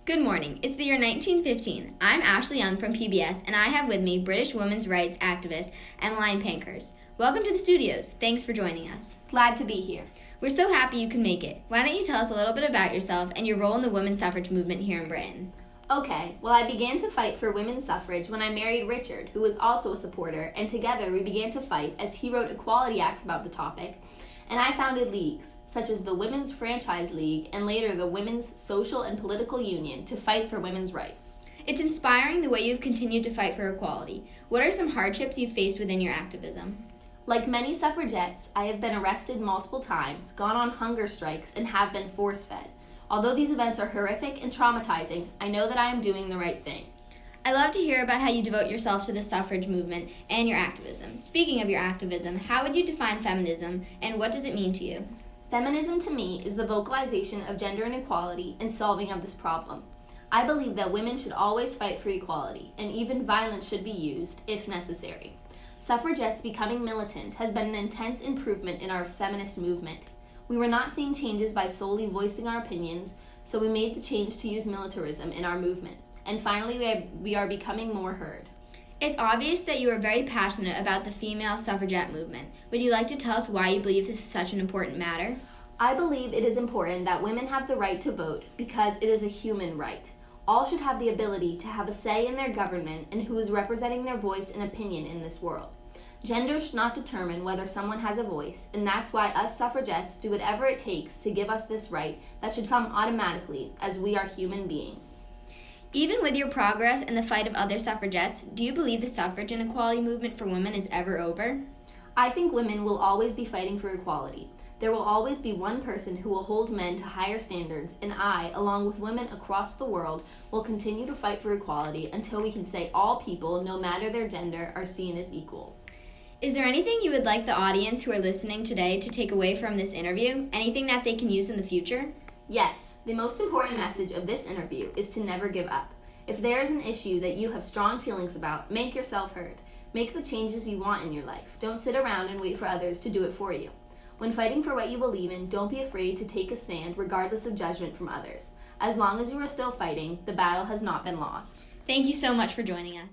Good morning. It's the year 1915. I'm Ashley Young from PBS, and I have with me British women's rights activist Emmeline. Welcome to the studios. Thanks for joining us. Glad to be here. We're so happy you can make it. Why don't you tell us a little bit about yourself and your role in the women's suffrage movement here in Britain? Okay, well, I began to fight for women's suffrage when I married Richard, who was also a supporter, and together we began to fight as he wrote equality acts about the topic, and I founded leagues, such as the Women's Franchise League and later the Women's Social and Political Union, to fight for women's rights. It's inspiring the way you've continued to fight for equality. What are some hardships you've faced within your activism? Like many suffragettes, I have been arrested multiple times, gone on hunger strikes, and have been force-fed. Although these events are horrific and traumatizing, I know that I am doing the right thing. I love to hear about how you devote yourself to the suffrage movement and your activism. Speaking of your activism, how would you define feminism, and what does it mean to you? Feminism to me is the vocalization of gender inequality and solving of this problem. I believe that women should always fight for equality, and even violence should be used if necessary. Suffragettes becoming militant has been an intense improvement in our feminist movement. We were not seeing changes by solely voicing our opinions, so we made the change to use militarism in our movement. And finally, we are becoming more heard. It's obvious that you are very passionate about the female suffragette movement. Would you like to tell us why you believe this is such an important matter? I believe it is important that women have the right to vote because it is a human right. All should have the ability to have a say in their government and who is representing their voice and opinion in this world. Gender should not determine whether someone has a voice, and that's why us suffragettes do whatever it takes to give us this right that should come automatically, as we are human beings. Even with your progress and the fight of other suffragettes, do you believe the suffrage and equality movement for women is ever over? I think women will always be fighting for equality. There will always be one person who will hold men to higher standards, and I, along with women across the world, will continue to fight for equality until we can say all people, no matter their gender, are seen as equals. Is there anything you would like the audience who are listening today to take away from this interview? Anything that they can use in the future? Yes, the most important message of this interview is to never give up. If there is an issue that you have strong feelings about, make yourself heard. Make the changes you want in your life. Don't sit around and wait for others to do it for you. When fighting for what you believe in, don't be afraid to take a stand regardless of judgment from others. As long as you are still fighting, the battle has not been lost. Thank you so much for joining us.